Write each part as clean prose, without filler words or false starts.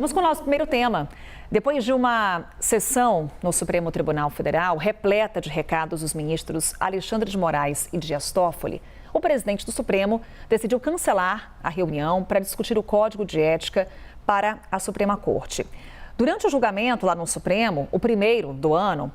Vamos com o nosso primeiro tema. Depois de uma sessão no Supremo Tribunal Federal repleta de recados dos ministros Alexandre de Moraes e Dias Toffoli, o presidente do Supremo decidiu cancelar a reunião para discutir o Código de Ética para a Suprema Corte. Durante o julgamento lá no Supremo, o primeiro do ano,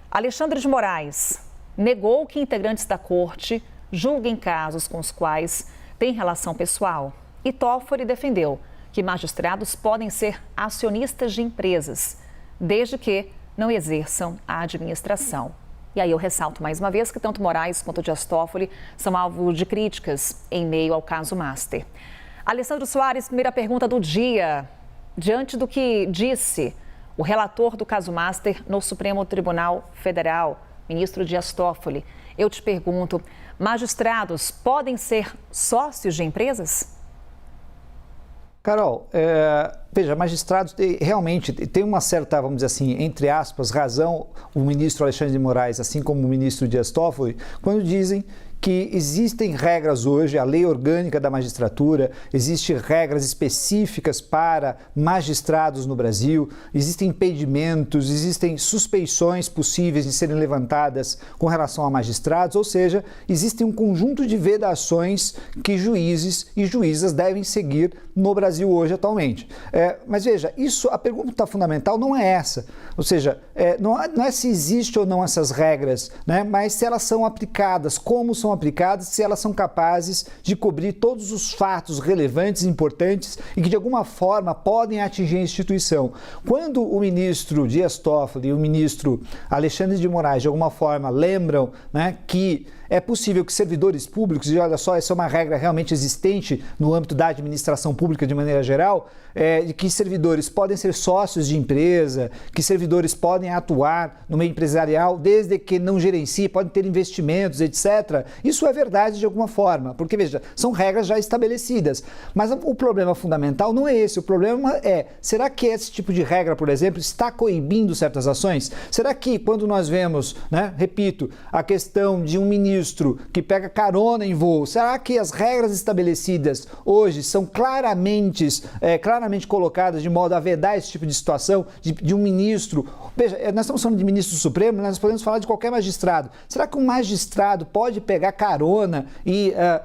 Alexandre de Moraes negou que integrantes da Corte julguem casos com os quais têm relação pessoal e Toffoli defendeu que magistrados podem ser acionistas de empresas, desde que não exerçam a administração. E aí eu ressalto mais uma vez que tanto Moraes quanto Dias Toffoli são alvo de críticas em meio ao caso Master. Alessandro Soares, primeira pergunta do dia. Diante do que disse o relator do caso Master no Supremo Tribunal Federal, ministro Dias Toffoli, eu te pergunto, magistrados podem ser sócios de empresas? Carol, veja, magistrados realmente tem uma certa, vamos dizer assim, entre aspas, razão o ministro Alexandre de Moraes, assim como o ministro Dias Toffoli, quando dizem que existem regras hoje, a lei orgânica da magistratura, existem regras específicas para magistrados no Brasil, existem impedimentos, existem suspeições possíveis de serem levantadas com relação a magistrados, ou seja, existe um conjunto de vedações que juízes e juízas devem seguir no Brasil hoje atualmente. Mas veja, a pergunta fundamental não é essa, ou seja, não é se existe ou não essas regras, né, mas se elas são aplicadas, como são aplicadas, se elas são capazes de cobrir todos os fatos relevantes, importantes e que de alguma forma podem atingir a instituição. Quando o ministro Dias Toffoli e o ministro Alexandre de Moraes de alguma forma lembram, né, que é possível que servidores públicos, e olha só, essa é uma regra realmente existente no âmbito da administração pública de maneira geral, de que servidores podem ser sócios de empresa, que servidores podem atuar no meio empresarial desde que não gerenciem, podem ter investimentos, etc. Isso é verdade de alguma forma, porque, veja, são regras já estabelecidas. Mas o problema fundamental não é esse, o problema é, será que esse tipo de regra, por exemplo, está coibindo certas ações? Será que quando nós vemos, né, repito, a questão de um ministro que pega carona em voo, será que as regras estabelecidas hoje são claramente colocadas de modo a vedar esse tipo de situação de um ministro? Veja, nós estamos falando de ministro do Supremo, nós podemos falar de qualquer magistrado. Será que um magistrado pode pegar carona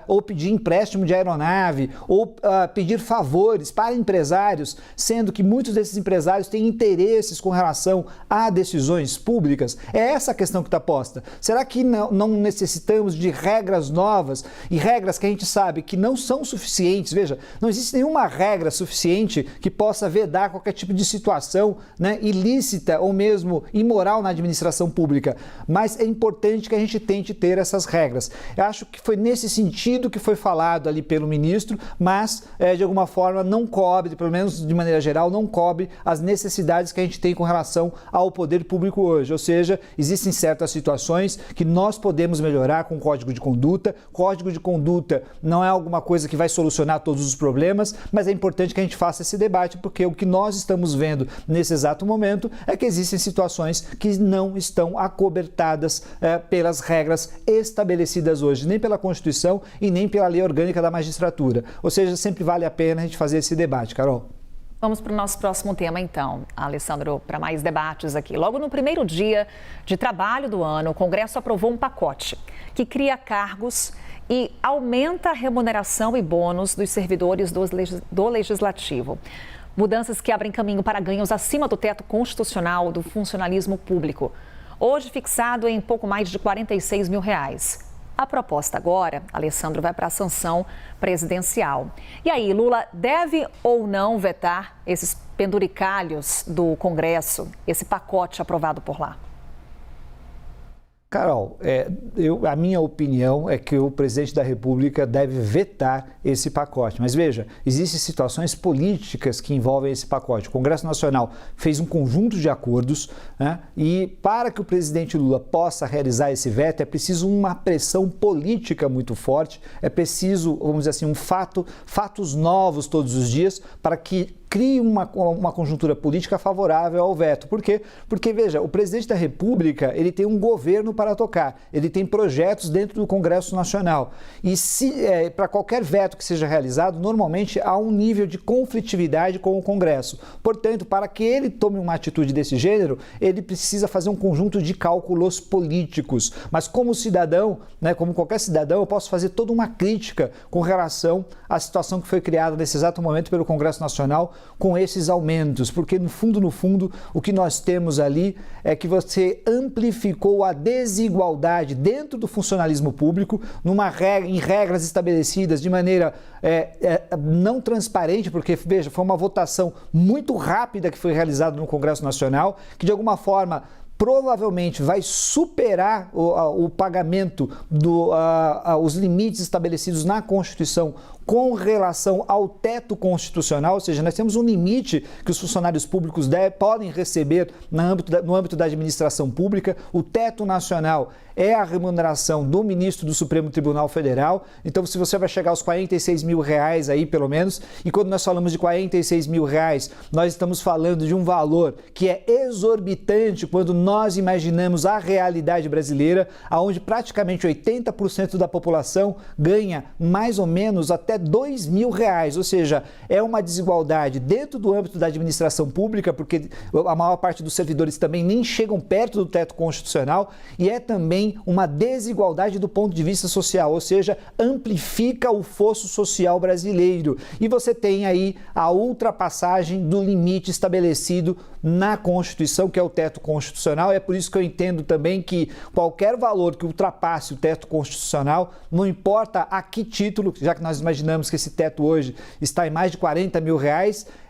ou pedir empréstimo de aeronave ou pedir favores para empresários, sendo que muitos desses empresários têm interesses com relação a decisões públicas? É essa a questão que está posta. Será que não necessitamos de regras novas e regras que a gente sabe que não são suficientes? Veja, não existe nenhuma regra suficiente que possa vedar qualquer tipo de situação, né, ilícita ou mesmo imoral na administração pública, mas é importante que a gente tente ter essas regras. Eu acho que foi nesse sentido que foi falado ali pelo ministro, mas de alguma forma não cobre, pelo menos de maneira geral, não cobre as necessidades que a gente tem com relação ao poder público hoje, ou seja, existem certas situações que nós podemos melhorar com o Código de Conduta. Código de Conduta não é alguma coisa que vai solucionar todos os problemas, mas é importante que a gente faça esse debate, porque o que nós estamos vendo nesse exato momento é que existem situações que não estão acobertadas pelas regras estabelecidas hoje, nem pela Constituição e nem pela Lei Orgânica da Magistratura. Ou seja, sempre vale a pena a gente fazer esse debate, Carol. Vamos para o nosso próximo tema, então, Alessandro, para mais debates aqui. Logo no primeiro dia de trabalho do ano, o Congresso aprovou um pacote que cria cargos e aumenta a remuneração e bônus dos servidores do Legislativo. Mudanças que abrem caminho para ganhos acima do teto constitucional do funcionalismo público. Hoje fixado em pouco mais de R$46 mil. A proposta agora, Alessandro, vai para a sanção presidencial. E aí, Lula deve ou não vetar esses penduricalhos do Congresso, esse pacote aprovado por lá? Carol, a minha opinião é que o presidente da República deve vetar esse pacote. Mas veja, existem situações políticas que envolvem esse pacote. O Congresso Nacional fez um conjunto de acordos, né? E para que o presidente Lula possa realizar esse veto, é preciso uma pressão política muito forte, é preciso, vamos dizer assim, fatos novos todos os dias para que crie uma conjuntura política favorável ao veto. Por quê? Porque, veja, o presidente da República, ele tem um governo para tocar, ele tem projetos dentro do Congresso Nacional. E para qualquer veto que seja realizado, normalmente há um nível de conflitividade com o Congresso. Portanto, para que ele tome uma atitude desse gênero, ele precisa fazer um conjunto de cálculos políticos. Mas como cidadão, né, como qualquer cidadão, eu posso fazer toda uma crítica com relação à situação que foi criada nesse exato momento pelo Congresso Nacional, com esses aumentos, porque no fundo, o que nós temos ali é que você amplificou a desigualdade dentro do funcionalismo público, em regras estabelecidas de maneira não transparente, porque, veja, foi uma votação muito rápida que foi realizada no Congresso Nacional, que de alguma forma provavelmente vai superar o pagamento os limites estabelecidos na Constituição com relação ao teto constitucional, ou seja, nós temos um limite que os funcionários públicos podem receber no âmbito da administração pública. O teto nacional é a remuneração do ministro do Supremo Tribunal Federal. Então, se você vai chegar aos R$46 mil aí, pelo menos, e quando nós falamos de R$46 mil, nós estamos falando de um valor que é exorbitante quando nós imaginamos a realidade brasileira, onde praticamente 80% da população ganha mais ou menos até R$2 mil, ou seja, é uma desigualdade dentro do âmbito da administração pública, porque a maior parte dos servidores também nem chegam perto do teto constitucional, e é também uma desigualdade do ponto de vista social, ou seja, amplifica o fosso social brasileiro. E você tem aí a ultrapassagem do limite estabelecido na Constituição, que é o teto constitucional. É por isso que eu entendo também que qualquer valor que ultrapasse o teto constitucional, não importa a que título, já que nós imaginamos que esse teto hoje está em mais de R$40 mil,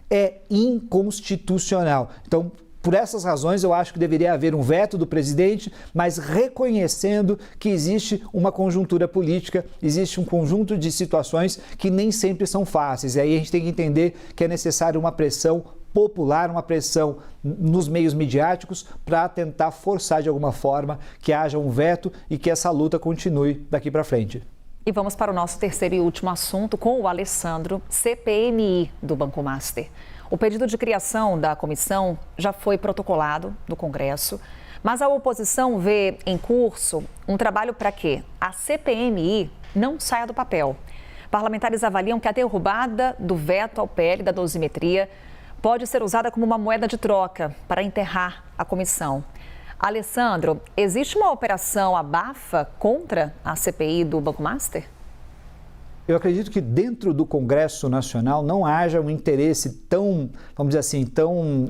é inconstitucional. Então, por essas razões, eu acho que deveria haver um veto do presidente, mas reconhecendo que existe uma conjuntura política, existe um conjunto de situações que nem sempre são fáceis. E aí a gente tem que entender que é necessário uma pressão popular, uma pressão nos meios midiáticos para tentar forçar de alguma forma que haja um veto e que essa luta continue daqui para frente. E vamos para o nosso terceiro e último assunto com o Alessandro, CPMI do Banco Master. O pedido de criação da comissão já foi protocolado no Congresso, mas a oposição vê em curso um trabalho para que a CPMI não saia do papel. Parlamentares avaliam que a derrubada do veto ao PL da dosimetria pode ser usada como uma moeda de troca para enterrar a comissão. Alessandro, existe uma operação abafa contra a CPI do Banco Master? Eu acredito que dentro do Congresso Nacional não haja um interesse tão, vamos dizer assim, tão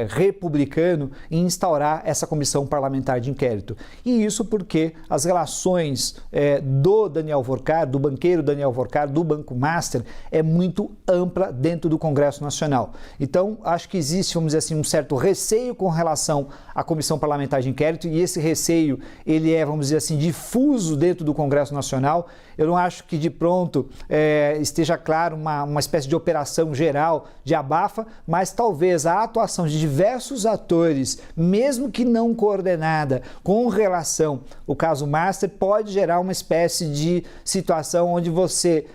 republicano em instaurar essa comissão parlamentar de inquérito. E isso porque as relações do Daniel Workar, do banqueiro Daniel Workar, do Banco Master, é muito ampla dentro do Congresso Nacional. Então, acho que existe, vamos dizer assim, um certo receio com relação à comissão parlamentar de inquérito, e esse receio, ele é, vamos dizer assim, difuso dentro do Congresso Nacional. Eu não acho que de pronto esteja claro uma espécie de operação geral de abafa, mas talvez a atuação de diversos atores, mesmo que não coordenada, com relação ao caso Master, pode gerar uma espécie de situação onde você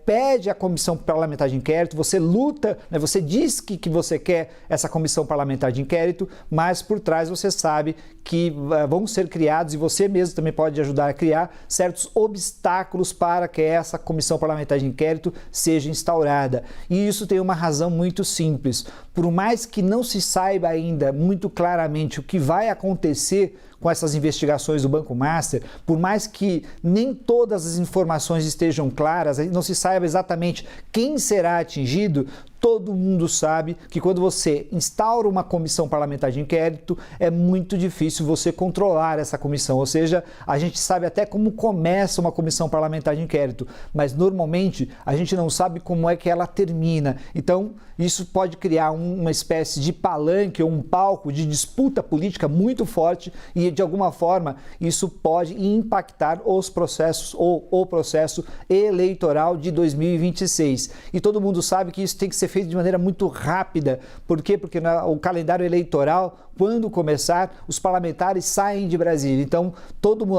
pede a comissão parlamentar de inquérito, você luta, né, você diz que você quer essa comissão parlamentar de inquérito, mas por trás você sabe que vão ser criados, e você mesmo também pode ajudar a criar certos obstáculos para que essa comissão parlamentar de inquérito seja instaurada. E isso tem uma razão muito simples. Por mais que não se saiba ainda muito claramente o que vai acontecer com essas investigações do Banco Master, por mais que nem todas as informações estejam claras, não se saiba exatamente quem será atingido, todo mundo sabe que quando você instaura uma comissão parlamentar de inquérito, é muito difícil você controlar essa comissão. Ou seja, a gente sabe até como começa uma comissão parlamentar de inquérito, mas normalmente a gente não sabe como é que ela termina. Então, isso pode criar uma espécie de palanque ou um palco de disputa política muito forte, e porque de alguma forma isso pode impactar os processos ou o processo eleitoral de 2026. E todo mundo sabe que isso tem que ser feito de maneira muito rápida. Por quê? Porque o calendário eleitoral, quando começar, os parlamentares saem de Brasília. Então,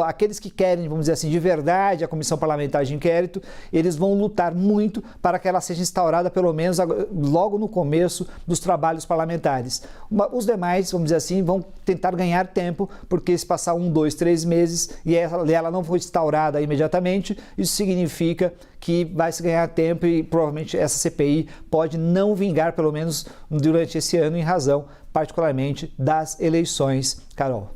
aqueles que querem, vamos dizer assim, de verdade a comissão parlamentar de inquérito, eles vão lutar muito para que ela seja instaurada pelo menos logo no começo dos trabalhos parlamentares. Os demais, vamos dizer assim, vão tentar ganhar tempo, porque se passar 1, 2, 3 meses e ela não for instaurada imediatamente, isso significa que vai se ganhar tempo e provavelmente essa CPI pode não vingar, pelo menos durante esse ano, em razão particularmente das eleições, Carol.